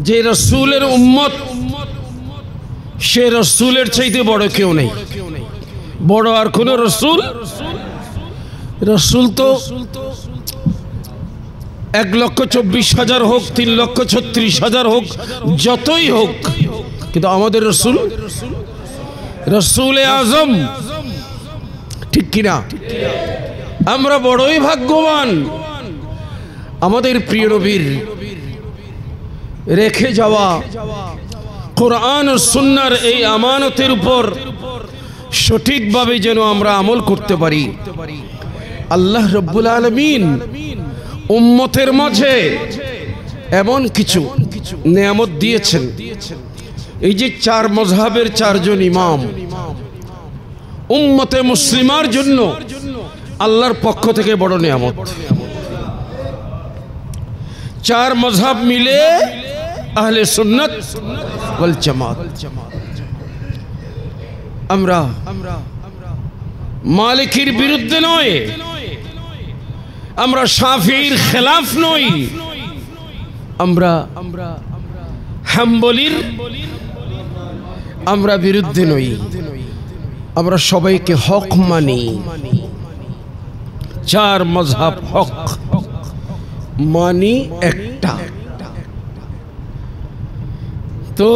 যে রাসূলের উম্মত সে রাসূলের চাইতে বড় কেউ নেই। বড় আর কোন রাসূল? রাসূল তো 1,24,000 হোক, 3,36,000 হোক, যতই হোক, কিন্তু আমাদের রাসূল রাসূলে আজম, ঠিক কিনা? আমরা বড়ই ভাগ্যবান আমাদের প্রিয় নবীর রেখে যাওয়া কোরআন ও সুন্নাহর এই আমানতের উপর সঠিকভাবে যেন আমরা আমল করতে পারি। আল্লাহ রাব্বুল আলামিন উম্মতের মাঝে এমন কিছু নিয়ামত দিয়েছেন। এই যে 4 মাযহাবের 4 জন ইমাম উম্মতে মুসলিমার জন্য আল্লাহর পক্ষ থেকে বড় নিয়ামত। 4 মাযহাব মিলে আহলে সুন্নাত ওয়াল জামাত। আমরা মালিকির বিরুদ্ধে নয়, আমরা শাফিঈর খেলাফ নই, আমরা হাম্বলির আমরা বিরুদ্ধে নই, আমরা সবাইকে হক মানি। 4 মাযহাব হক মানি একটা। তো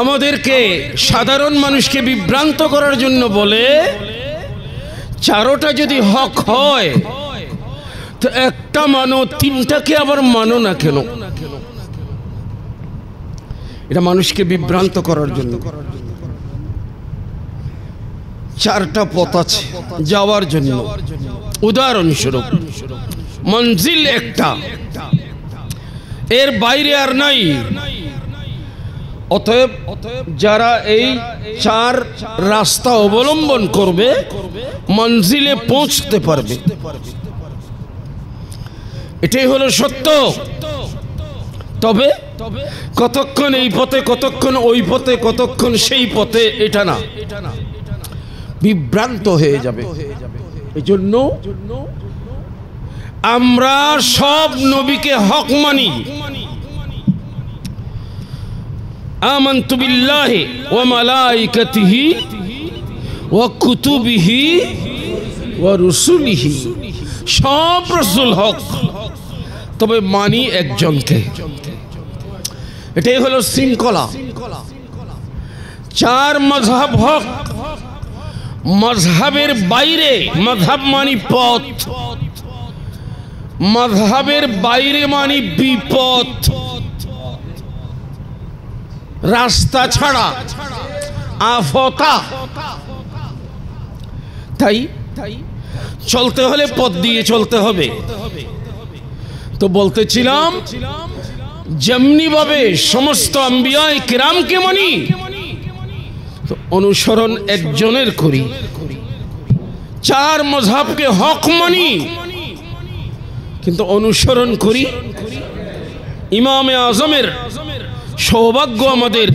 আমাদেরকে সাধারণ মানুষকে বিভ্রান্ত করার জন্য বলে 4টা যদি হক হয় তো একটা মানো, 3টাকে আবার মানো না কেন? এটা মানুষকে বিভ্রান্ত করার জন্য। 4টা পথ আছে যাওয়ার জন্য। উদাহরণস্বরূপ মঞ্জিল একটা, এর বাইরে আর নাই। অতএব যারা এই 4 রাস্তা অবলম্বন করবে মঞ্জিলে পৌঁছতে পারবে, এটাই হলো সত্য। তবে কতক্ষণ এই পথে, কতক্ষণ ওই পথে, কতক্ষণ সেই পথে, এটা না, বিভ্রান্ত হয়ে যাবে। এজন্য আমরা সব নবীকে হক মানি। আমানতু বিল্লাহি ওয়া মালাইকাতিহি ওয়া কুতুবিহি ওয়া রুসুলিহি, সব রাসূল হক, তবে মানি একজনকে। এটাই হলো শৃঙ্খলা। 4 মাযহাব হক, মাযহাবের বাইরে, মাযহাব মানি পথ, মাযহাবের বাইরে মানি বিপদ, রাস্তা ছাড়া আফতা। তাই চলতে হলে পথ দিয়ে চলতে হবে। তো বলতেছিলাম যেমনি ভাবে সমস্ত আম্বিয়ায়ে কিরামকে মানি, তো অনুসরণ একজনের করি। 4 মাযহাবকে হক মানি, কিন্তু অনুসরণ করি ইমামে আজমের। সৌভাগ্য আমাদের,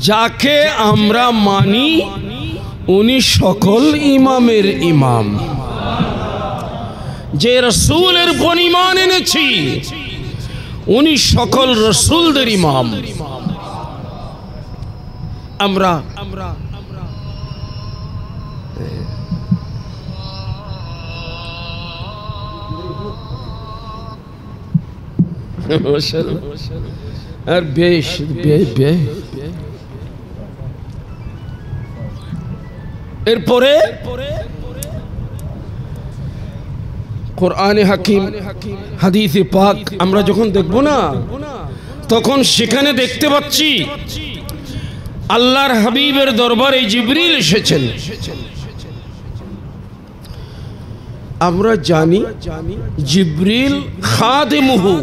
যাকে আমরা মানি উনি সকল ইমামের ইমাম। যে রাসূলের উপর ঈমান এনেছি উনি সকল রাসূলদের ইমাম। আমরা আর বেশ এরপরে কোরআনে হাকিম, হাদিসে পাক আমরা যখন দেখব না, তখন সেখানে দেখতে পাচ্ছি আল্লাহর হাবিবের দরবারে জিবরিল এসেছেন। আমরা জানি জিবরিল খাদিমুহু,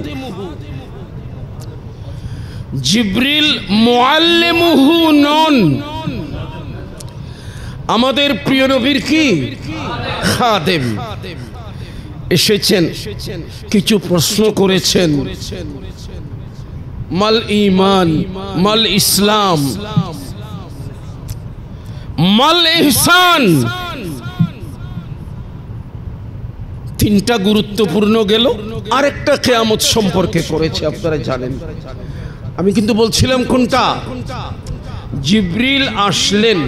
জিবরিল মুআল্লিমুহু নন। আমাদের প্রিয় নবীর কি খাদেম এসেছেন, কিছু প্রশ্ন করেছেন। মাল ঈমান, মাল ইসলাম, মাল ইহসান। তিনটা গুরুত্বপূর্ণ গেল, আরেকটা কিয়ামত সম্পর্কে করেছে আপনারা জানেন। আমি কিন্তু বলছিলাম কোনটা, জিবরিল আসলেন,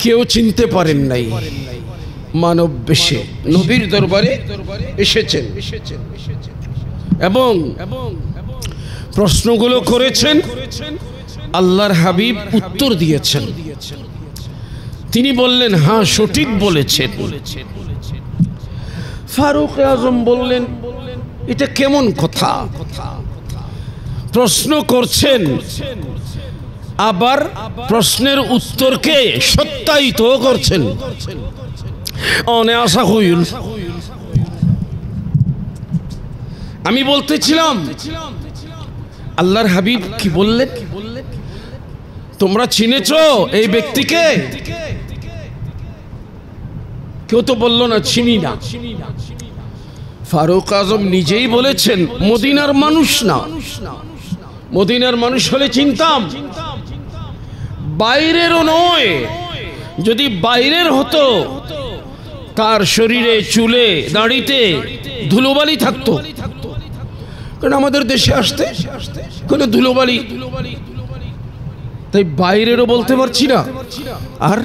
কেউ চিনতে পারেন নাই, মানব বেশে নবীর দরবারে এসেছেন এবং প্রশ্নগুলো করেছেন। আল্লাহর হাবিব উত্তর দিয়েছেন। তিনি বললেন হ্যাঁ সঠিক বলেছেন। ফারুক আজম বললেন এটা কেমন কথা, প্রশ্ন করছেন আবার প্রশ্নের উত্তরকে সত্যায়িত করছেন। অনে আশা হইল। আমি বলতেছিলাম আল্লাহর হাবিব কি বললেন, তোমরা চিনেছো এই ব্যক্তিকে? কেউ তো বলল না চিনি না। ফারুক আজম নিজেই বলেছেন মদিনার মানুষ না, মদিনার মানুষ হলে চিনতাম, বাইরেরও নয়। যদি বাইরের হতো তার শরীরে চুলে দাড়িতে ধুলোবালি থাকতো, কারণ আমাদের দেশে আসতে কোনো ধুলোবালি, তাই বাইরেরও বলতে পারছি না, আর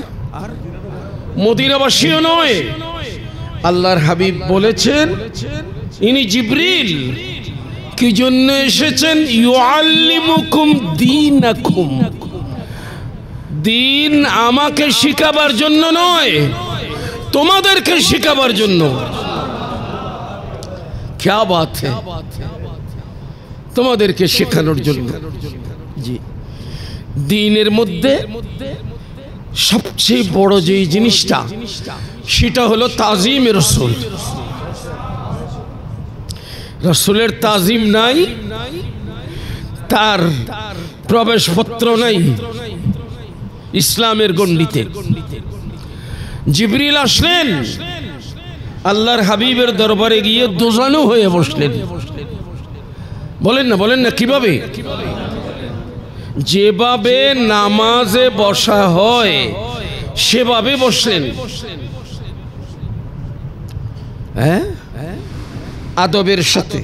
মদিনাবাসীও নয়। আল্লাহর হাবিব বলেছেন ইনি জিবরিল। কি জন্য এসেছেন? ইউআল্লিমুকুম দীনাকুম, দিন আমাকে শিখাবার জন্য নয়, তোমাদেরকে শিখাবার জন্য। क्या बात है, তোমাদেরকে শেখানোর জন্য। জি, দ্বীনের মধ্যে সবচেয়ে বড় যে জিনিসটা সেটা হলো তাজিম রাসূল। রাসূলের তাজিম নাই, তার প্রবেশপত্র নাই ইসলামের গণ্ডিতে। জিবরিল আসলেন, আল্লাহর হাবিবের দরবারে গিয়ে দোজানু হয়ে বসলেন। বলেন না কিভাবে? যেভাবে নামাজে বসা হয় সেভাবে বসলেন। হ্যাঁ, আদবের সাথে।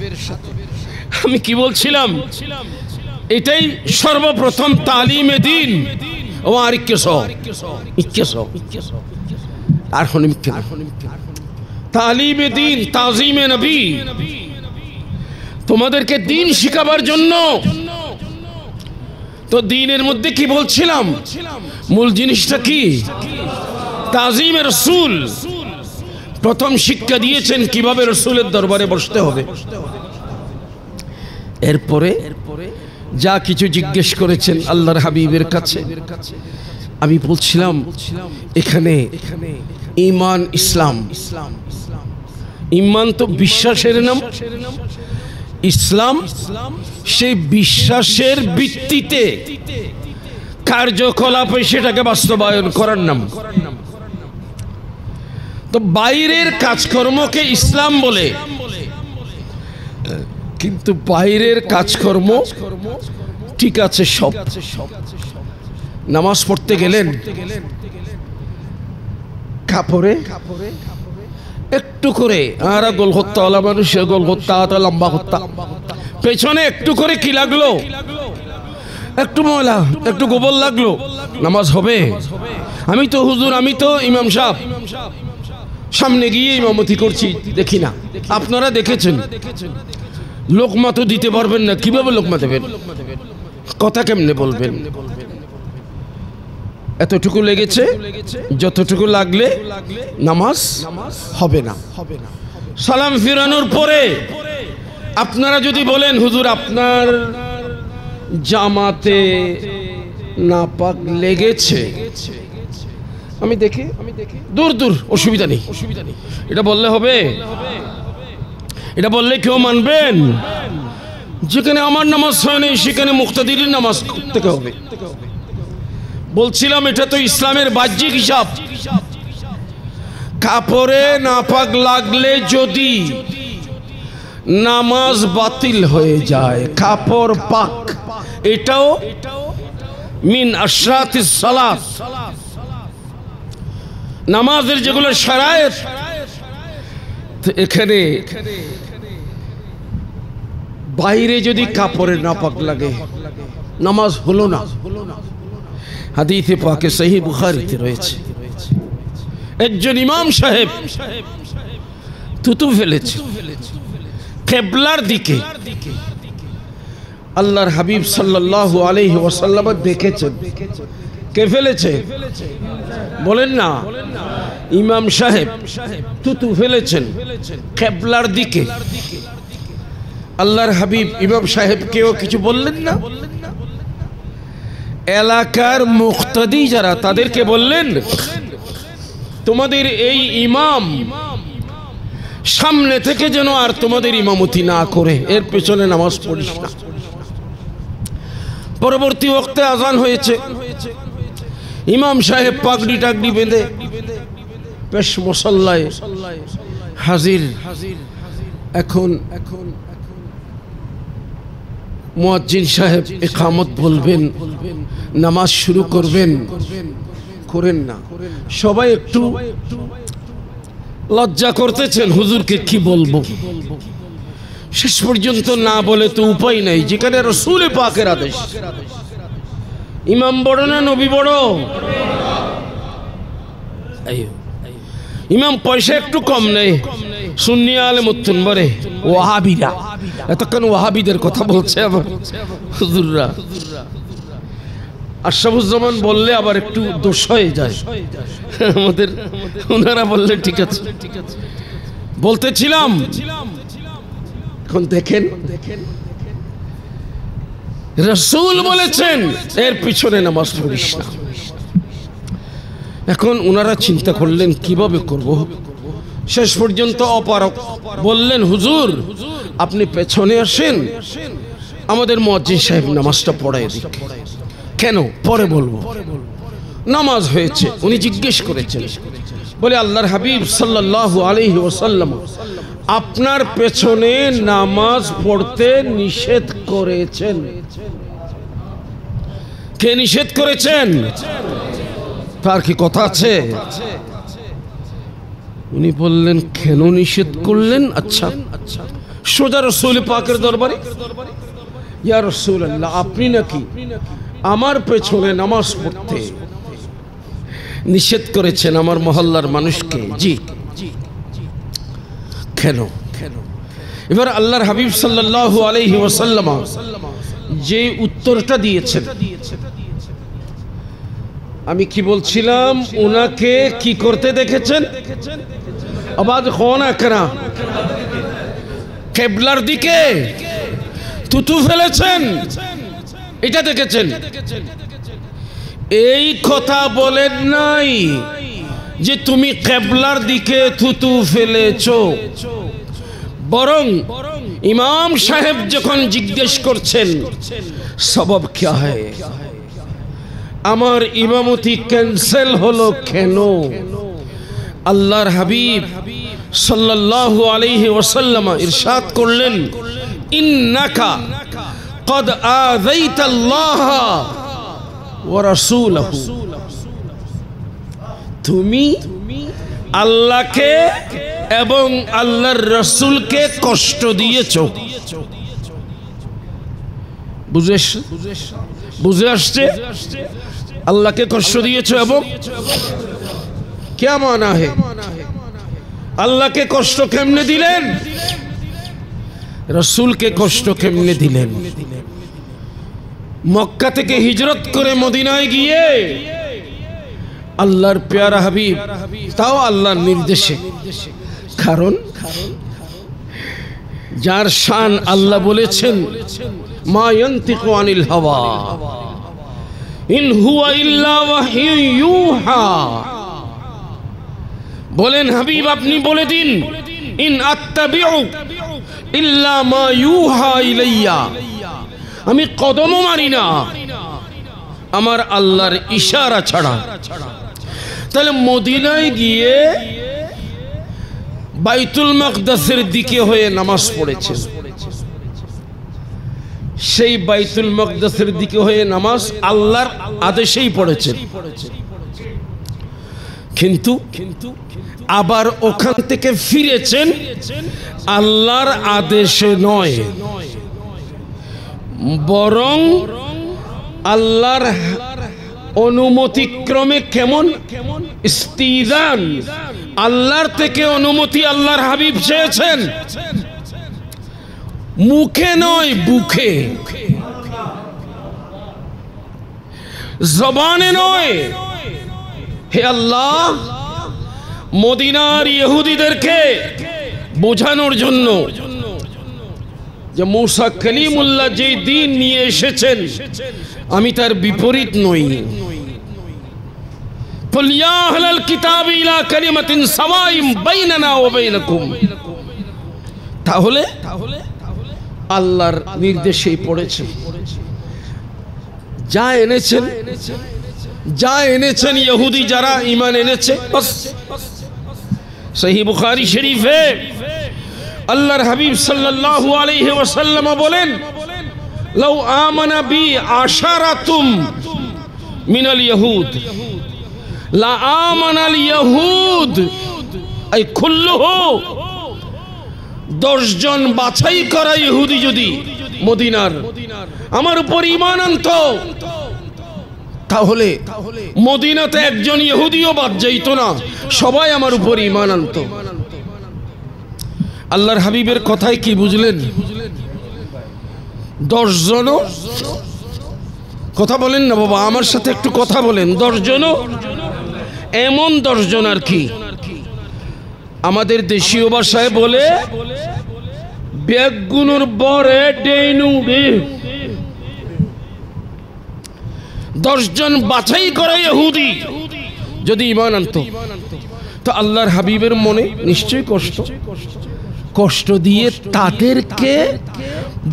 আমি কি বলছিলাম, এটাই সর্বপ্রথম তালিমে দ্বীন। ও আর আর তালিমে দ্বীন, তাজিমে নবী, তোমাদেরকে দ্বীন শিখাবার জন্য। তো দ্বীনের মধ্যে কি বলছিলাম, মূল জিনিসটা কি? তাজিমে রাসূল। প্রথম শিক্ষা দিয়েছেন কিভাবে রাসূলের দরবারে বসতে হবে। এরপরে যা কিছু জিজ্ঞেস করেছেন আল্লাহর হাবিবের কাছে, আমি বলছিলাম এখানে ঈমান, ইসলাম। ঈমান তো বিশ্বাসের নাম, ইসলাম সেই বিশ্বাসের ভিত্তিতে কার্যকলাপে সেটাকে বাস্তবায়ন করার নাম। তো বাইরের কাজকর্মকে ইসলাম বলে, কিন্তু বাইরের কাজকর্ম ঠিক আছে সব। নামাজ পড়তে গেলেন, কাপড়ে একটু করে আর গোল হত্যা মানুষ গোল হত্যা লম্বা হত্যা, পেছনে একটু করে কি লাগলো, একটু ময়লা একটু গোবর লাগলো, নামাজ হবে? আমি তো হুজুর, আমি তো ইমাম সাহেব, সামনে গিয়ে ইমামতি করছি, দেখি না। আপনারা দেখেছেন, লোকমা তো দিতে পারবেন না, কিভাবে লোকমা দেবেন? কথা কেমনে বলবেন? এতটুকু লেগেছে, যতটুকু লাগলে নামাজ হবে না। সালাম ফিরানোর পরে আপনারা যদি বলেন হুজুর আপনার জামাতে নাপাক লেগেছে, আমি দেখি দূর দূর, অসুবিধা নেই, এটা বললে হবে? এটা বললে কেউ মানবেন? যেখানে আমার নামাজ হয় নাই সেখানে মুক্তাদির নামাজ থেকে হবে। বলছিলাম এটা তো ইসলামের বাহ্যিক হিসাব। কাপড়ে নাপাক লাগলে যদি নামাজ বাতিল হয়ে যায়, কাপড় পাক, এটাও মিন আশরাতিস সালাত। নামাজের যেগুলো শরায়েত, এখানে বাইরে যদি কাপড়ের নাপাক লাগে নামাজ হলো না। হাদিসে পাকে সহিহ বুখারীতে রয়েছে, একজন ইমাম সাহেব থুতু ফেলেছে কিবলার দিকে। আল্লাহর হাবিব সাল্লাল্লাহু আলাইহি ওয়াসাল্লাম দেখেছেন। কে ফেলেছে বলেন না? ইমাম সাহেব থুতু ফেলেছেন কিবলার দিকে। আল্লাহর হাবিব ইমাম সাহেবকেও কিছু বললেন না। এলাকার মুক্তাদি যারা, তাদেরকে বললেন, তোমাদের এই ইমাম সামনে থেকে যেন আর তোমাদের ইমামতি না করে, এর পেছনে নামাজ পড়িস না। পরবর্তী ওয়াক্তে আজান হয়েছে, ইমাম সাহেব পাগড়ি টাগড়ি বেঁধে পেশ মুসাল্লায় হাজির। এখন মুয়াজ্জিন সাহেব ইকামত বলবেন, নামাজ শুরু করবেন, করেন না। সবাই একটু লজ্জা করতেছেন, হুজুরকে কি বলবো। শেষ পর্যন্ত না বলে তো উপায় নাই, যেখানে রাসূল পাকের আদেশ। ইমাম বড় না নবী বড়? ইমাম পয়সা একটু কম নেই, সুন্নি আলেম উত্তম বরে ওয়াহাবিরা। এতক্ষণ ওয়াহাবিদের কথা বলছে আবার হুজুররা। আশরাফুজ্জামান বললে আবার একটু দোষ হয়ে যায় আমাদের, ওনারা বললে ঠিক আছে। বলতেছিলাম, এখন দেখেন রাসূল বলেছেন এর পিছনে নামাজ পড়িস না। এখন ওনারা চিন্তা করলেন কিভাবে করব। শেষ পর্যন্ত অপারক বললেন, হুজুর আপনি পেছনে আসেন, আমাদের মুয়াজ্জিন সাহেব নামাজটা পড়ায় দিক। কেন? পরে বলবো। নামাজ হয়েছে, উনি জিজ্ঞেস করেছেন, বলে আল্লাহর হাবিব সাল্লাল্লাহু আলাইহি ওয়াসাল্লাম আপনার পেছনে নামাজ পড়তে নিষেধ করেছেন। কে নিষেধ করেছেন? তার কি কথা আছে? উনি বললেন, কেন নিষেধ করলেন? আচ্ছা, সোজা রাসূল পাকের দরবারে, ইয়া রাসূলুল্লাহ আপনি নাকি আমার পেছনে নামাজ পড়তে নিষেধ করেছেন আমার মহল্লার মানুষকে। জি। কেন? এবার আল্লাহর হাবিব সাল্লাল্লাহু আলাইহি ওয়াসাল্লাম যে উত্তরটা দিয়েছেন, আমি কি বলছিলাম, উনাকে কি করতে দেখেছেন? আবাদ খোনা করা, কিবলার দিকে থুতু ফেলেছেন, এটা দেখেছেন। এই কথা বলেন নাই যে তুমি কিবলার দিকে থুতু ফেলেছো, বরং ইমাম সাহেব যখন জিজ্ঞেস করছেন সবব क्या है, আমার ইমামতি ক্যান্সেল হলো কেন, আল্লাহর হাবিব সাল্লাল্লাহু আলাইহি ওয়াসাল্লাম ইরশাদ করলেন, ইন্নাকা কদ আযাইতাল্লাহ ওয়া রাসূলাহু, তুমি আল্লাহকে এবং আল্লাহর রাসূলকে কষ্ট দিয়েছো। বুঝে আসছে? আল্লাহকে কষ্ট দিয়েছো এবং क्या माना है, আল্লাহকে কষ্ট কেমনে দিলেন, রাসূলকে কষ্ট কেমনে দিলেন। মক্কা থেকে হিজরত করে মদিনায় গিয়ে আল্লাহর প্যারা হাবিব, তাও আল্লাহর নির্দেশে, কারণ যার শান আল্লাহ বলেছেন মা ইয়ান্তিকু আনিল হাওয়া ইন হুয়া ইল্লা ওয়াহয়ু ইউহা, বলেন হাবিব আপনি বলে দিন, ইন আত্তাবিউ ইল্লা মা ইউহা ইলাইয়া, আমি কদমও মারি না আমার আল্লাহর ইশারা ছাড়া। তাহলে মদিনায় গিয়ে বাইতুল মাকদাসের দিকে হয়ে নামাজ পড়েছে, সেই বাইতুল মাকদাসের দিকে হয়ে নামাজ আল্লাহর আদেশেই পড়েছেন। কিন্তু আবার ওখান থেকে ফিরেছেন আল্লাহর আদেশে নয়, বরং আল্লাহর অনুমতিক্রমে। কেমন ইস্তিজান, আল্লাহর থেকে অনুমতি আল্লাহর হাবিব চেয়েছেন, মুখে নয় বুকে, জবানে নয়। হে আল্লাহ, মদিনার ইহুদিদেরকে বোঝানোর জন্য যে মুসা কালিমুল্লাহ যে দিন নিয়ে এসেছেন আমি তার বিপরীত নই। কুল ইয়া আহলাল কিতাবি ইলা কালিমাতিন সাওয়াইন বাইনানা ওয়া বাইনাকুম। তাহলে আল্লাহর নির্দেশেই পড়েছে, যা এনেছেন ইহুদি যারা ঈমান এনেছে, বাস। সহিহ বুখারী শরীফে আল্লাহর হাবিব সাল্লাল্লাহু আলাইহি ওয়াসাল্লাম বলেন, লাউ আমানা বি আশারাতুম মিনাল ইয়াহুদ লা আমানাল ইয়াহুদ আই কুল্লুহু। 10 জন বাছাই করা ইহুদি যদি মদিনার আমার উপর ঈমান আনতো, তাহলে মদিনাতে একজন ইহুদিও বাদ যাইত না, সবাই আমার উপর ঈমান আনতো। আল্লাহর হাবিবের কথায় কি বুঝলেন? 10 জনও কথা বলেন না বাবা, আমার সাথে একটু কথা বলেন। 10 জনও এমন 10 জন আর কি, আমাদের দেশীয় ভাষায় বলে বেগুনুর বরে ডেইনুড়ে। 10 জন বাছাই করে ইহুদি যদি ঈমান আনতো, তো আল্লাহর হাবিবের মনে নিশ্চয়ই কষ্ট দিয়ে তাদেরকে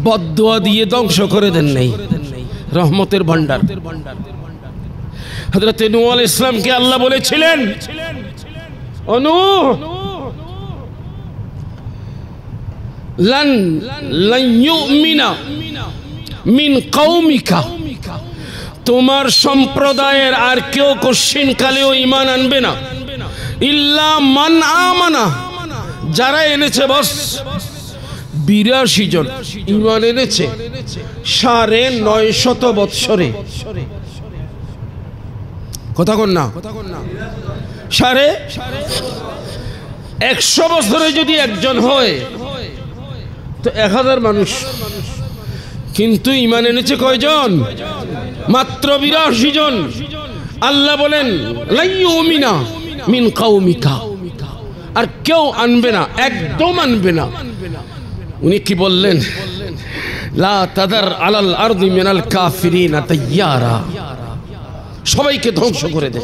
বদদুয়া দিয়ে ধ্বংস করে দেন নাই। রহমতের ভান্ডার হযরত নূহ আলাইহিস সালামকে আল্লাহ বলেছিলেন, ও নূহ, লান ইউমিনা মিন কওমিকা, তোমার সম্প্রদায়ের আর কেউ কোশ্চিন কালেও ঈমান আনবে না, ইল্লা মান আমানা, যারা এনেছে বস 82 জন ঈমান এনেছে 950 বৎসরে। কথা কন না, 100 বছরে যদি একজন হয় তো 1000 মানুষ, কিন্তু ঈমান এনেছে কয়জন? মাত্র 82 জন। আল্লাহ বলেন লা ইউমিনা মিন কওমিকা, আর কেউ আনবে না, একদম আনবে না। উনি কি বললেন? লা তাদার আলাল আরদি মিনাল কাফিরিনা তাইয়ারা, সবাইকে ধ্বংস করে দে।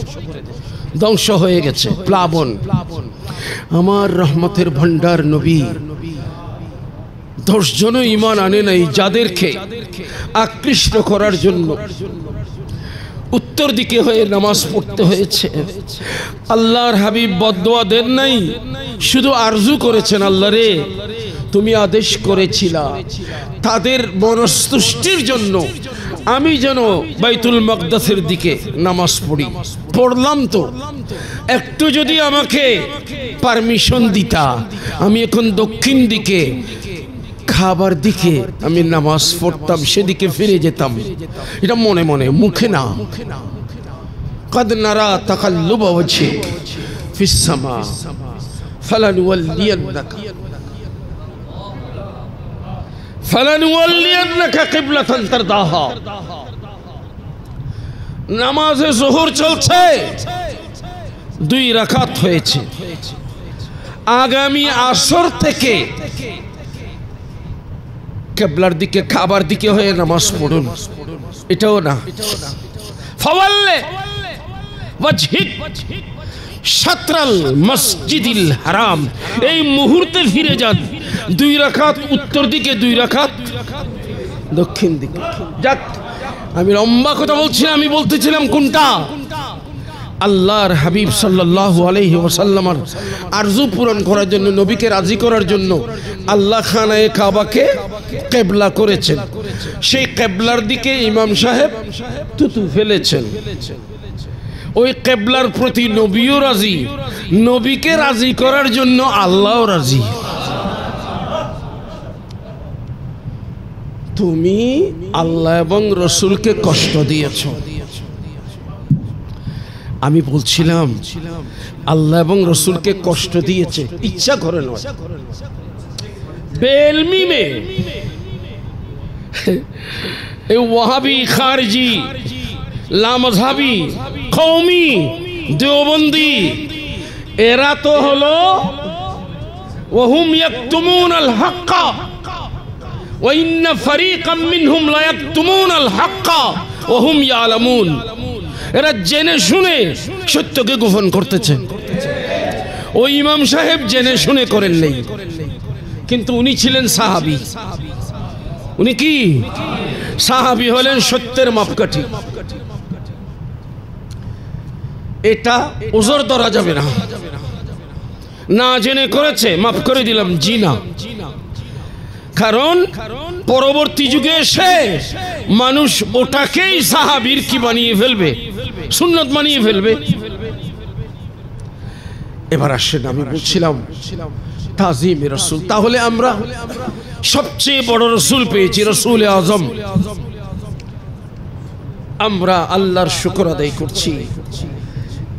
ধ্বংস হয়ে গেছে, প্লাবন। আমার রহমতের ভান্ডার নবী 10 জন ঈমান আনে নাই, যাদেরকে আকৃষ্ট করার জন্য উত্তর দিকে হয়ে নামাজ পড়তে হয়েছে। আল্লাহর হাবিব বদদুয়া দেন নাই, শুধু আরজু করেছেন, আল্লাহ রে তুমি আদেশ করেছিলা তাদের মনস্তুষ্টির জন্য আমি যেন বাইতুল মাকদাসের দিকে নামাজ পড়ি। পড়লাম তো, একটু যদি আমাকে পারমিশন দিতা, আমি এখন দক্ষিণ দিকে খাবার দিকে আমি নামাজ পড়তাম, সেদিকে ফিরে যেতাম। এটা মনে মনে, মুখে না। قد نرى تقلب وجهك في السماء فلنولينك قبلة ترضاها। নামাজে যোহর চলছে, 2 রাকাত হয়েছে। আগামী আসর থেকে কিবলার দিকে, খাবার দিকে হয়ে নামাজ পড়ুন। এটাও না, ফাওয়াল্লি ওয়াজহিক শাতরাল মসজিদিল হারাম, এই মুহূর্তে ফিরে যান। 2 রাকাত উত্তর দিকে, 2 রাকাত দক্ষিণ দিকে। যাক, আমি লম্বা কথা বলছি না, আমি বলতেছিলাম কোনটা? আল্লাহর হাবিব সাল্লাল্লাহু আলাইহি ওয়াসাল্লামের আরজু পূরণ করার জন্য, নবীকে রাজি করার জন্য আল্লাহ খানায়ে কাবাকে কিবলা করেছেন। সেই কিবলার দিকে ইমাম সাহেব থুতু ফেলেছেন। ওই কিবলার প্রতি নবীও রাজি, নবীকে রাজি করার জন্য আল্লাহও রাজি। তুমি আল্লাহ এবং রসুলকে কষ্ট দিয়েছো। আমি বলছিলাম আল্লাহ এবং রসুলকে কষ্ট দিয়েছে ইচ্ছা করে নয়, বেলমি মে এই ওয়াহাবি, খারজি, লামজহাবি, কওমি, দেওবন্দি, এরা তো হলো ওয়াহুম ইয়াকতুমুনাল হাক্কা ওয়া ইন্না ফারীকাম মিনহুম লা ইয়াকতুমুনাল হাক্কা ওয়া হুম ইয়ালামুন। এরা জেনে শুনে সত্যকে গোপন করতেছে। ওই ইমাম সাহেব জেনে শুনে করেন নাই, কিন্তু উনি ছিলেন সাহাবী। উনি কি সাহাবী হলেন সত্যের মাপকাঠি। এটা ওজর ধরা যাবে না। না জেনে করেছে মাফ করে দিলাম, জি না। কারণ পরবর্তী যুগে এসে মানুষ ওটাকেই সাহাবীর কি বানিয়ে ফেলবে, সুন্নত বানিয়ে ফেলবে। এবার আসেন, আমি বলছিলাম তাজিম রাসূল। তাহলে আমরা সবচেয়ে বড় রসুল পেয়েছি, রসুল আজম। আমরা আল্লাহর শুকর আদায় করছি।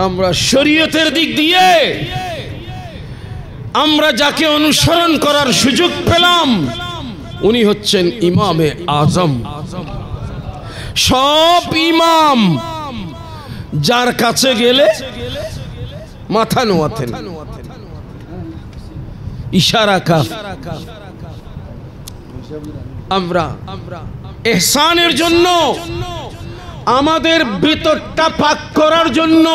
আমরা শরীয়তের দিক দিয়ে আমরা যাকে অনুসরণ করার সুযোগ পেলাম উনি হচ্ছেন ইমামে আজম। সব ইমাম যার কাছে গেলে মাথা নোয়াতেন, ইশারা কাফ। আমরা ইহসানের জন্য, আমাদের ভিতরটা পাক করার জন্য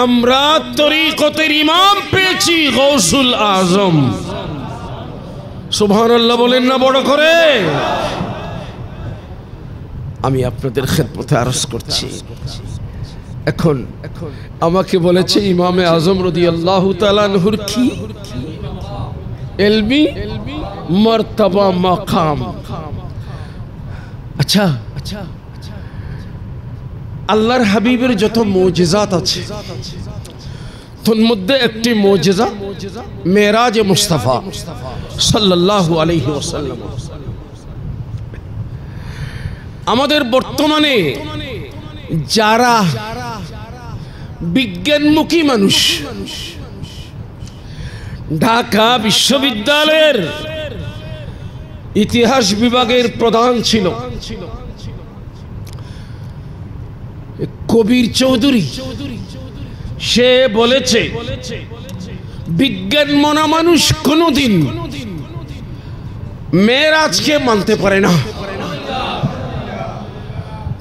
আমরা তরিকতের ইমাম পেয়েছি গৌসুল আজম। সুবহানাল্লাহ বলেন না বড় করে। আমি আপনাদের খেদমতে আরজ করছি। এখন আমাকে বলেছে ইমামে আজম রাদিয়াল্লাহু তাআলা আনহুর কি ইলমি মারতাবা মাকাম। আচ্ছা, আল্লাহর হাবিবের যত মুজিজাত আছে তার মধ্যে একটি মুজিজা মেরাজ মুস্তাফা সাল্লাল্লাহু আলাইহি ওয়াসাল্লাম। আমাদের বর্তমানে যারা বিজ্ঞানমুখী মানুষ, ঢাকা বিশ্ববিদ্যালয়ের ইতিহাস বিভাগের প্রধান ছিল কবির চৌধুরী। সে বলেছে বিজ্ঞান মনা মানুষ কোনদিন মেরাজকে মানতে পারে না।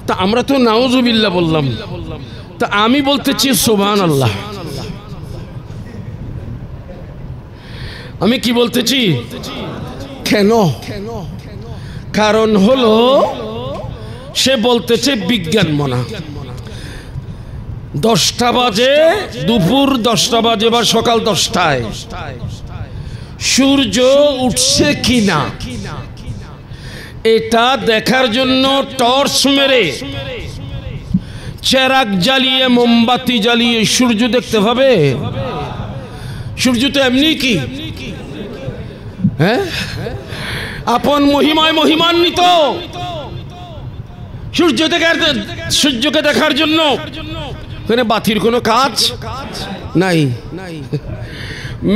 তা আমরা তো নাউজুবিল্লাহ বললাম, তা আমি বলতেছি সুবহানাল্লাহ। আমি কি বলতেছি? কেন? কারণ হলো সে বলতেছে বিজ্ঞান মনা। 10টা বাজে, দুপুর 10টা বাজে বা সকাল 10টায় সূর্য উঠছে কিনা এটা দেখার জন্য টর্চ মেরে, চেরাগ জ্বালিয়ে, মোমবাতি জ্বালিয়ে সূর্য দেখতে পাবে? সূর্য তো এমনি কি, হ্যাঁ, আপন মহিমায় মহিমান্বিত। সূর্যকে দেখার জন্য এখানে বাতির কোনো কাজ নাই।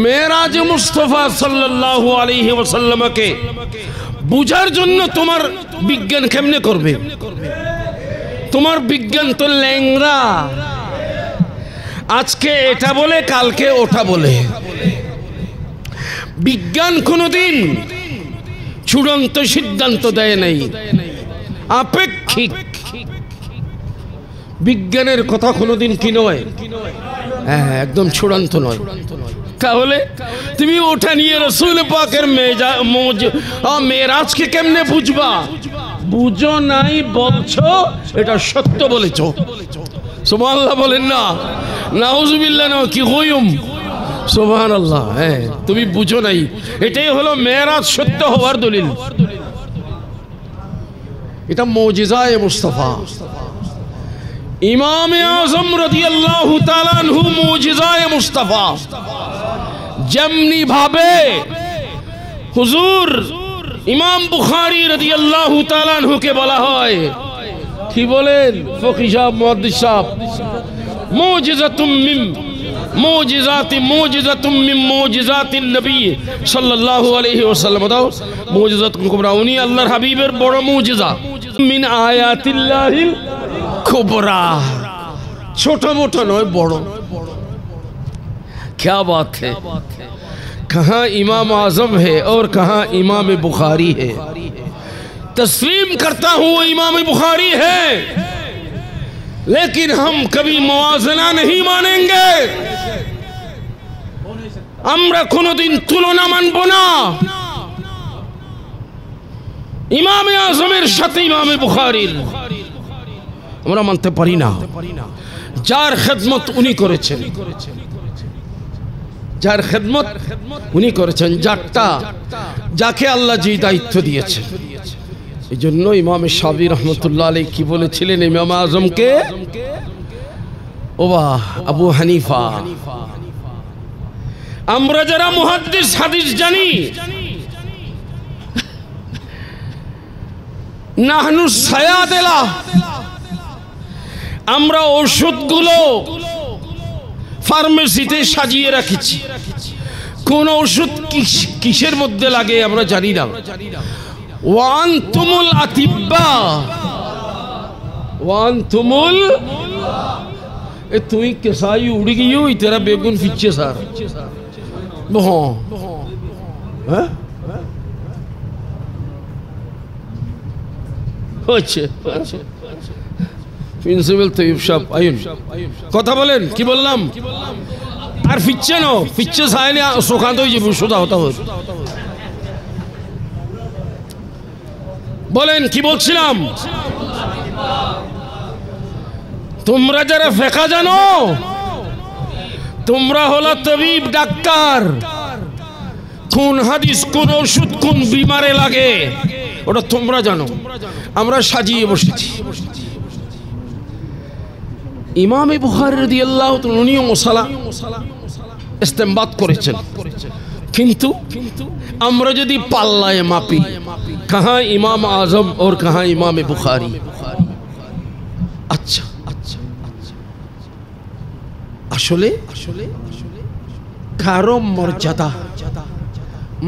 মেরাজ মুস্তাফা সাল্লাল্লাহু আলাইহি ওয়াসাল্লামকে বুঝার জন্য তোমার বিজ্ঞান কেমনে করবে? তোমার বিজ্ঞান তো ল্যাংড়া, আজকে এটা বলে কালকে ওটা বলে। বিজ্ঞান কোনোদিন চূড়ান্ত সিদ্ধান্ত দেয় নাই, আপেক্ষিক। বিজ্ঞানের কথা কোনোদিন কি নয়, হ্যাঁ, একদম চূড়ান্ত নয়। তাহলে তুমি ওটা নিয়ে রাসূল পাকের মেরাজকে কেমনে বুঝবা? বুঝো নাই বলছো, এটা সত্য বলেছো। সুবহানাল্লাহ বলেন না, নাউজুবিল্লাহ না, কি হইম সুবহানাল্লাহ। হ্যাঁ, তুমি বুঝো নাই, এটাই হলো মেরাজ সত্য হওয়ার দলিল। এটা মুজিজায়ে মুস্তাফা। ইমামে আজম রাদিয়াল্লাহু তাআলা আনহু মুজিজায়ে মুস্তাফা যেমনি ভাবে হুজুর ইমাম বুখারী রাদিয়াল্লাহু তাআলা আনহুকে বলা হয়, কি বলেন ফকি সাহেব, মুহাদ্দিস সাহেব, মুজিজাতুম মিন মুজিজাতিন নবী সাল্লাল্লাহু আলাইহি ওয়াসাল্লাম। দাও মুজিজাতুল কুবরা, উনি আল্লাহর হাবিবের বড় মুজিজা। মিন আয়াতিল্লাহিল কুবরা, ছোট মোটো নয়, বড়। क्या बात है, कहाँ इमाम आजम है और कहाँ इमाम बुखारी है। तस्लीम करता हूँ इमाम बुखारी है, लेकिन हम कभी मुआजना नहीं मानेंगे। আমরা কোনদিন তুলনা মানব না ইমামে আজমের সাথে ইমামে বুখারীর, আমরা মানতে পারি না। যার খেদমত উনি করেছেন, যার খেদমত উনি করেছেন, যাকে আল্লাহ যে দায়িত্ব দিয়েছে। এই জন্য ইমামে শাফিঈ রহমতুল্লাহ আলাইহি কি বলেছিলেন ইমাম আজমকে? ওবা আবু হানিফা। আমরা যারা মুহাদ্দিস হাদিস জানি, নাহনু সায়াদেলা, আমরা ওষুধগুলো ফার্মেসিতে সাজিয়ে রাখছি। কোন ওষুধ কিসের মধ্যে লাগে আমরা জানি না। ওয়ান্তুমুল আতিব্বা, ওয়ান্তুমুল, এ তুই কেসাই উড়ি গিয়ে ওই তেরা বেগুন ফিরছে স্যার। হ্যাঁ হচ্ছে প্রিন্সিপাল তৈয়ব সাহেব আইন কথা বলেন, কি বললাম? আর ফিরছে না, ফিরছে সাইনে সুখান্ত হয়ে যাবে, সোজা হতা হত। বলেন কি বলছিলাম? তোমরা যারা ফেকা জানো, তোমরা হলো তবিব, ডাক্তার। কোন হাদিস, কোন ওষুধ কোন বিমারে লাগে ওটা তোমরা জানো, আমরা সাজিয়ে বসেছি। ইমামে বুখারী রাদিয়াল্লাহু তাআলা উনিও মশালা ইস্তেমবাত করেছেন, কিন্তু আমরা যদি পাল্লায় মাপি, কাহা ইমাম আজম और কাহা ইমামে বুখারী। আচ্ছা আচ্ছা, আসলে কারো মর্যাদা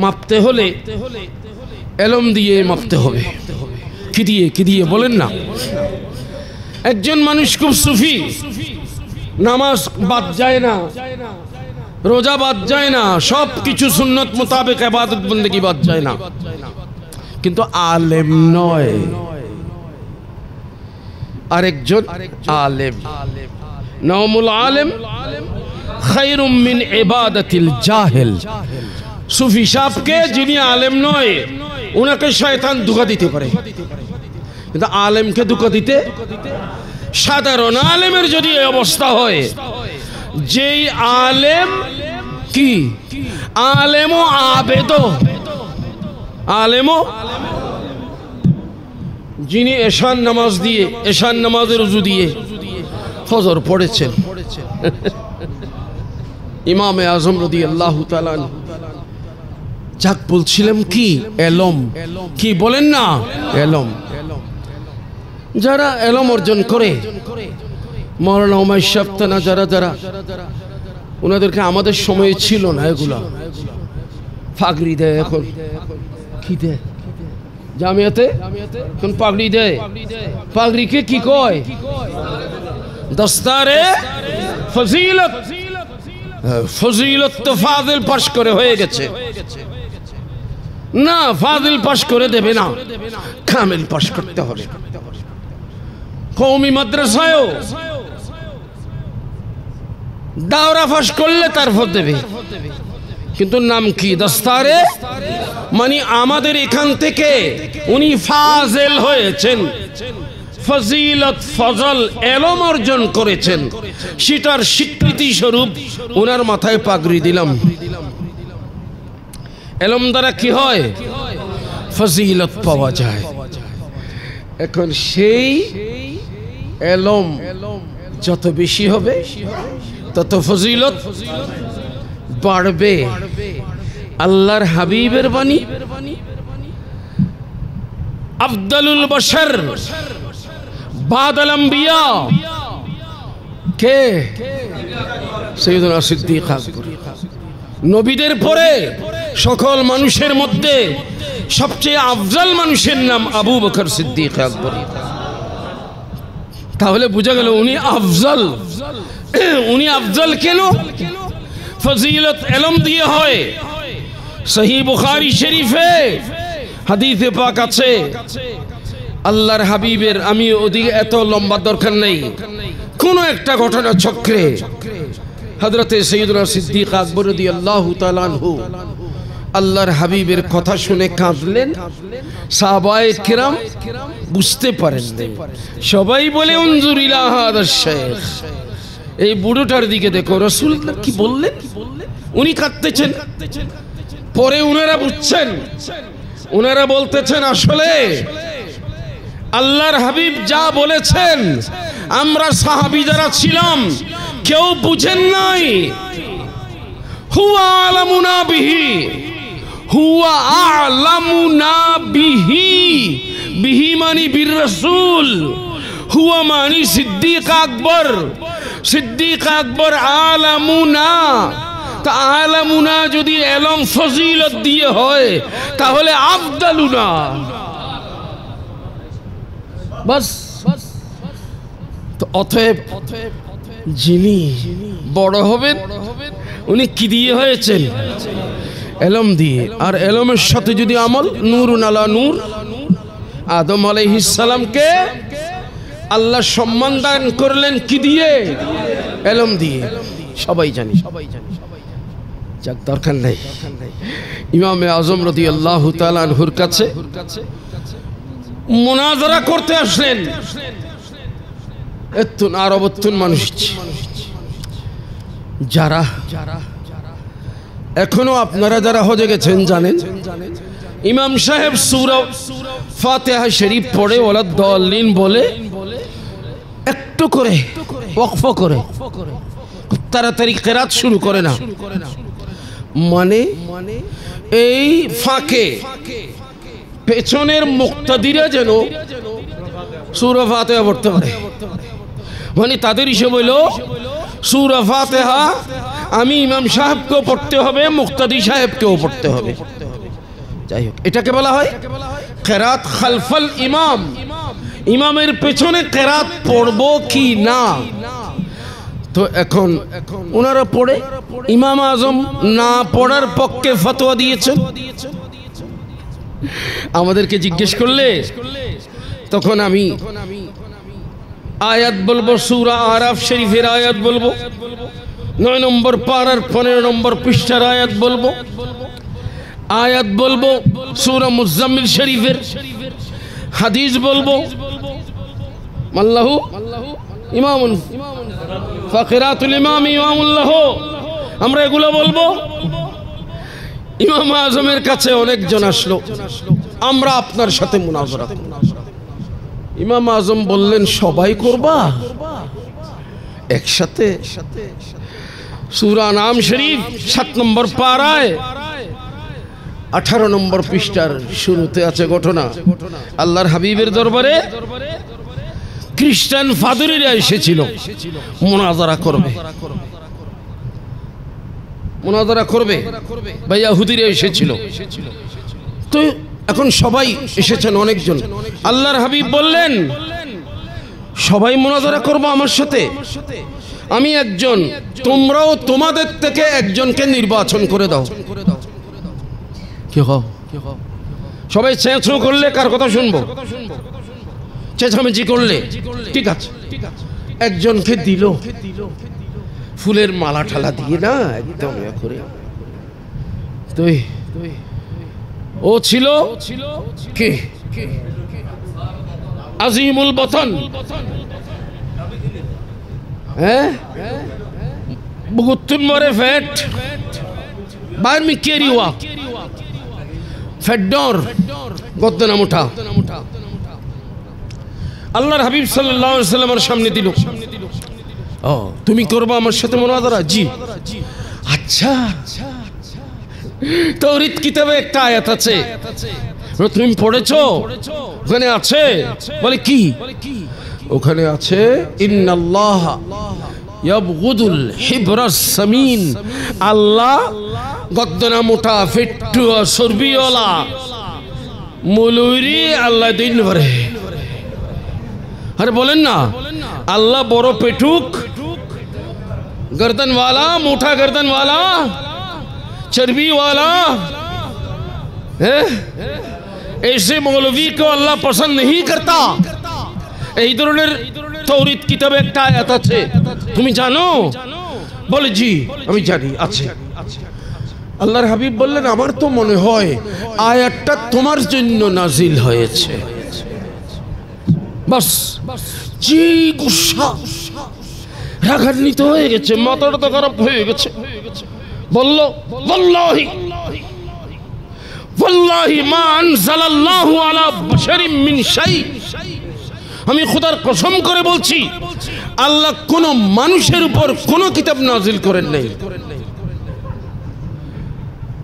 মাপতে হলে এলম দিয়ে মাপতে হবে। কি দিয়ে বলেন না? একজন মানুষ খুব সুফি, নামাজ বাদ যায় না, রোজা বাদ যায় না, সব কিছু সুন্নত মোতাবেক ইবাদত বন্দেগী বাদ যায় না, কিন্তু আলেম নয়। আরেকজন আলেম, নামুল আলেম খায়রুম মিন ইবাদাতিল জাহিল। সুফি সাহেবকে যিনি আলেম নয়, ওনাকে শয়তান ধোঁকা দিতে পারে, কিন্তু আলেমকে ধোঁকা দিতে। সাধারণ আলেমের যদি এই অবস্থা হয়, যেই আলেম কি আলেমও আবেদ, আলেমও যিনি এশান নামাজ দিয়ে, এশান নামাজের উজু দিয়ে ফজর পড়েছেন, ইমামে আজম রাদিয়াল্লাহু তাআলা। যাক বলছিলাম কি এলম, কি বলেন না এলম। যারা এলম অর্জন করে, মাওলানা উমাইর সাহেব তানা যারা যারা, ওনাদেরকে আমাদের সময়ে ছিল না এগুলা। পাগড়ি দেয় এখন, কি দেয় জামিয়াতে, কোন পাগড়ি দেয়? পাগড়িকে কি কয়? দস্তারে ফজিলত। ফজিলত তো ফাজিল পাশ করে হয়ে গেছে না, ফাজিল পাশ করে দেবে না, কামিল পাশ করতে হবে। কওমি মাদ্রাসায়ও দাওরা পাশ করলে তারপর দেবে, কিন্তু নাম কি? দস্তারে। মানে আমাদের এখান থেকে উনি ফাজিল হয়েছেন, ফজিলত ফজল এলম অর্জন করেছেন, সেটার স্বীকৃতি স্বরূপ ওনার মাথায় পাগড়ি দিলাম। এলম দ্বারা কি হয়? ফজিলত পাওয়া যায়। এখন সেই এলম যত বেশি হবে তত ফজিলত বাড়বে। আল্লাহর হাবিবের বাণী, আফদালুল বশর বাদাল আম্বিয়া কে? সাইয়্যিদুনা সিদ্দিক আকবর। নবীদের পরে সকল মানুষের মধ্যে সবচেয়ে আফজাল মানুষের নাম আবু বকর সিদ্দিক আকবর। তাহলে বোঝা গেল উনি আফজাল। উনি আফজাল কেন? ফজিলত এলম দিয়ে হয়। সহিহ বুখারী শরীফে হাদিসে পাক আছে, আল্লাহর হাবিবের, আমি ওদিকে এত লম্বা দরকার নেই, কোন একটা ঘটনা চক্রে হযরতে সাইয়্যিদুনা সিদ্দিক আকবর রাদিয়াল্লাহু তাআলা আনহু আল্লাহর হাবিবের কথা শুনে কাঁদলেন। সাহাবায়ে কেরাম বুঝতে পারেন নাই, সবাই বলে উনজুর ইলা হাদাস শাইখ, এই বুড়োটার দিকে দেখো, রাসূলুল্লাহ কি বললেন? উনি কাঁদতেছেন। পরে উনারা বুঝছেন, উনারা বলতেছেন আসলে আল্লাহর হাবিব যা বলেছেন আমরা সাহাবী যারা ছিলাম কেউ বুঝেন নাই। হুয়া আলামুনা বিহি, হুয়া আলামুনা বিহি, বিহি মানি বীর রাসূল, হুয়া মানি সিদ্দিক আকবর, সিদ্দিক আকবর আলামুনা। তা আলামুনা যদি এলম ফজিলত দিয়ে হয় তাহলে আফদালুনা, বাস। তো অতএব যিনি বড় হবেন উনি কি দিয়ে হয়েছেন? এলম দিয়ে। আর এলমের সাথে যদি আমল, নূরুন আলা নূর। আদম আলাইহিস সালামকে আল্লাহ সম্মান দান করলেন কি দিয়ে? এলম দিয়ে। সবাই জানি, যাক দরকার নাই। ইমামে আজম রাদিয়াল্লাহু তাআলা আনহুর কাছে মুনাজারা করতে আসলেন এত্তুন আরবত্তুন মানুষ, যারা এখনো আপনারা যারা হজে গেছেন জানেন, ইমাম সাহেব সূরা ফাতিহা শরীফ পড়ে ওয়ালা দাল্লিন বলে একটু করে ওয়াকফ করে তাড়াতাড়ি কিরাত শুরু করে না। মানে এই ফাঁকে পেছনের মুক্তাদিরা যেন সূরা ফাতিহা পড়তে পারে। মানে তাদের হিসেব হইল সূরা ফাতিহা আমি ইমাম সাহেবকেও পড়তে হবে, মুক্তাদি সাহেবকেও পড়তে হবে। যাই হোক, এটাকে বলা হয় কিরাত খালফাল ইমাম। ইমামের পেছনে কিরাত পড়ব কি না। তো এখন ওনারা পড়ে, ইমাম আজম না পড়ার পক্ষে ফতোয়া দিয়েছেন। আমাদেরকে জিজ্ঞেস করলে তখন আমি আয়াত বলবো, সূরা আরাফ শরীফের আয়াত বলবো, 9 নম্বর পারার 15 নম্বর পৃষ্ঠার আয়াত বলবো, আয়াত বলবো সূরা মুজাম্মিল শরীফের, হাদিস বলবো। মাল্লাহু ইমামুন ফাকিরাতুল ইমাম ইমামুল্লাহ, আমরা এগুলো বলবো। ইমাম আজমের কাছে অনেকজন আসলো, আমরা আপনার সাথে মুনাজারা করব। ইমাম আজম বললেন সবাই করবা একসাথে? সূরা নাম শরীফ 7 নম্বর পারায় 18 নম্বর পৃষ্ঠার শুরুতে আছে ঘটনা। আল্লাহর হাবিবের দরবারে খ্রিস্টান ফাদরিরা এসেছিল মুনাজারা করবে, মুনাজারা করবে, বা ইহুদিরা এসেছিল। তো এখন সবাই এসেছেন অনেকজন। আল্লাহর হাবিব বললেন সবাই মুনাজারা করবো আমার সাথে, আমি একজন, তোমরাও তোমাদের থেকে একজনকে নির্বাচন করে দাও। কি হও? সবাই চেঁচো করলে কার কথা শুনবো? চেঁচামেচি করলে ঠিক আছে, একজনকে দিল ফুলের মালা ঠালা দিয়ে না, একদম করে। তুই ও ছিল কে? আজিমুল বতন, হ্যাঁ, বুগুতুন মরে ফেট বাইর মি কেরিওয়া ফেডর গদ্দনা মুঠা। আল্লাহর হাবিব সাল্লাল্লাহু আলাইহি ওয়াসাল্লামের সামনে দিল। ও তুমি করবা আমার সাথে মুনাজারা? জি। আচ্ছা, তাওরীত কিতাবে একটা আয়াত আছে, তুমি পড়েছো? ওখানে আছে। বলে কি? ওখানে আছে ইন্নাল্লাহা ইয়াবগুদুল হিবরাস সামিন। আল্লাহ গদ্দনা মোটা ফেট্টু চর্বিওয়ালা মৌলবী আল্লাহ দিন ভরে। আরে বলেন না, আল্লাহ বড় পেটুক, गर्दन वाला, मोटा गर्दन वाला, चर्बी वाला है, ऐसे मौलवी को अल्लाह पसंद नहीं करता। এই ধরনের তাওরীত কিতাবে একটা আয়াত আছে, তুমি জানো? বলে জি আমি জানি আছে। আল্লাহর হাবিব বললেন আমার তো মনে হয় আয়াতটা তোমার জন্য নাজিল হয়েছে। বাস জি গুসা রাগান্বিত হয়ে গেছে, মাথাটা তো খারাপ হয়ে গেছে। বলল ওয়াল্লাহি ওয়াল্লাহি মা আনজালাল্লাহু আলা বাশারিন মিন শাই। আমি খোদার কসম করে বলছি আল্লাহ কোন মানুষের উপর কোন কিতাব নাজিল করেন নাই।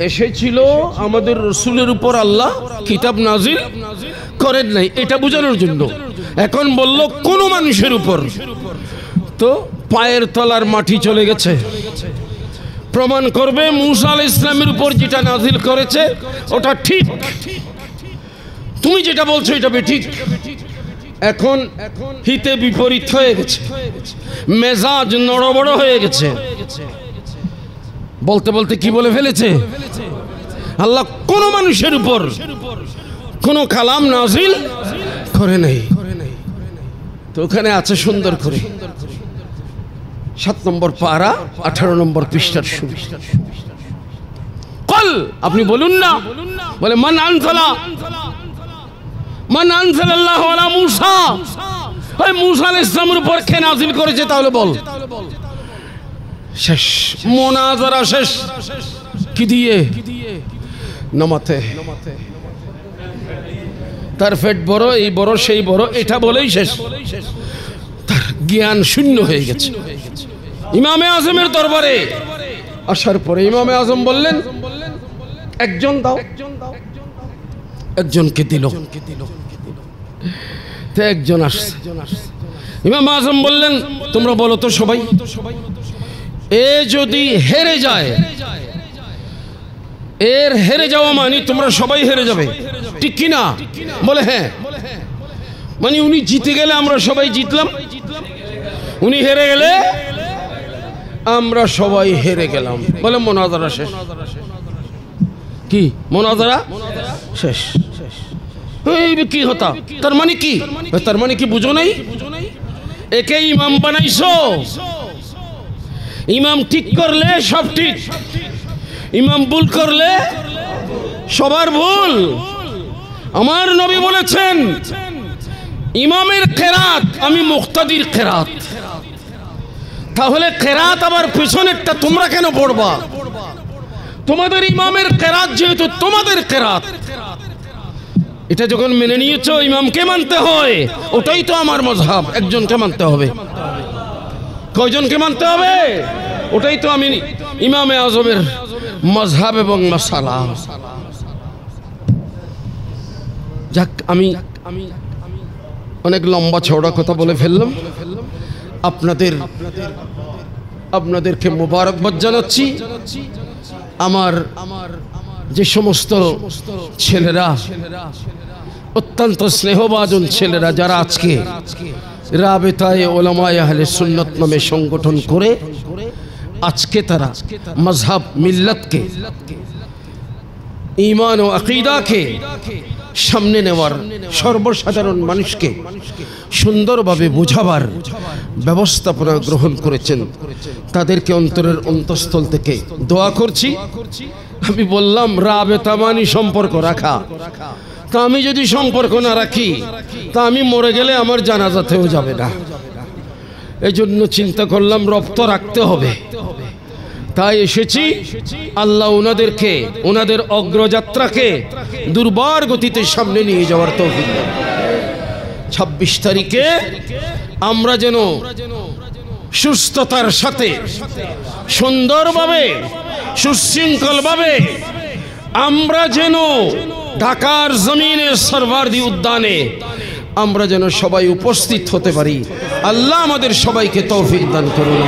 এসেছিল আমাদের রাসূলের উপর আল্লাহ কিতাব নাজিল করেন নাই, এটা বোঝানোর জন্য। এখন বলল কোন মানুষের উপর, তো পায়ের তলার মাটি চলে গেছে, প্রমাণ করবে মূসা আলাইহিস সালামের উপর যেটা নাজিল করেছে ওটা ঠিক, তুমি যেটা বলছো এটা ঠিক। এখন হিতে বিপরীত হয়ে গেছে, মেজাজ নড়বড় হয়ে গেছে। বলতে বলতে কি বলে ফেলেছে? আল্লাহ কোন মানুষের উপর কোন কালাম নাজিল করে নাই। তো ওখানে আছে সুন্দর করে 7 নম্বর পারা 18 নম্বর পৃষ্ঠার শুরু। কল আপনি বলুন না, বলে মান আনজালাল্লাহু আলা মূসা। ওই মূসা আলাইহিস সালামের উপর কে নাজিল করেছে তাহলে বল। শেষ মুনাজারা শেষ। কি দিয়ে? নামাতে। তার পেট বড়, এই বড়, সেই বড়, এটা বলেই শেষ। তার জ্ঞান শূন্য হয়ে গেছে। ইমামে আজমের দরবারে আসার পরে ইমামে আজম বললেন একজন দাও, একজনকে দিল। একজন আসছে, ইমাম আজম বললেন তোমরা বলো তো সবাই, এ যদি হেরে যায়, এর হেরে যাওয়া মানে তোমরা সবাই হেরে যাবে, ঠিক কি না? বলে হ্যাঁ। মানে উনি জিতে গেলে আমরা সবাই জিতলাম, উনি হেরে গেলে আমরা সবাই হেরে গেলাম। বলে মুনাজারা শেষ। কি মুনাজারা শেষ? কি হতা? তার মানে কি? তার মানে কি বুঝো নাই? একে ইমাম বানাইছো। ইমাম ঠিক করলে সব ঠিক, ইমাম ভুল করলে সবার ভুল। আমার নবী বলেছেন ইমামের কেরাত আমি মুক্তাদির কেরাত। তাহলে কেরাত আবার পেছনেরটা তোমরা কেন পড়বা? তোমাদের ইমামের কেরাত যেহেতু তোমাদের কেরাত, এটা যখন মেনে নিয়েছো ইমামকে মানতে হয়, ওটাই তো আমার মাযহাব। একজনকে মানতে হবে, কয়জনকে মানতে হবে? ওটাই তো আমি ইমামে আজমের মাযহাব এবং মাসালা। যাক, আমি অনেক লম্বা চওড়া কথা বলে ফেললাম। আপনাদেরকে মোবারকবাদ জানাচ্ছি। আমার যে সমস্ত ছেলেরা, অত্যন্ত স্নেহভাজন ছেলেরা, যারা আজকে রাবেতায়ে উলামায়ে আহলে সুন্নাত নামে সংগঠন করে আজকে তারা মাযহাব, মিল্লাতকে, ঈমান ও আকীদাকে সামনে নেওয়ার, সর্বসাধারণ মানুষকে সুন্দরভাবে বোঝাবার ব্যবস্থাপনা গ্রহণ করেছেন, তাদেরকে অন্তরের অন্তঃস্থল থেকে দোয়া করছি। আমি বললাম রাবেতা মানি সম্পর্ক রাখা, তা আমি যদি সম্পর্ক না রাখি তা আমি মরে গেলে আমার জানাজাতেও যাবে না। এই জন্য চিন্তা করলাম রপ্ত রাখতে হবে, তাই এসেছি। আল্লাহ ওনাদেরকে, ওনাদের অগ্রযাত্রাকে দুর্বার গতিতে সামনে নিয়ে যাওয়ার তৌফিক দান। 26 তারিখে আমরা যেন সুস্থতার সাথে সুন্দরভাবে সুশৃঙ্খলভাবে আমরা যেন ঢাকার জমিনের সরওয়ার্দী উদ্যানে আমরা যেন সবাই উপস্থিত হতে পারি। আল্লাহ আমাদের সবাইকে তৌফিক দান করুন।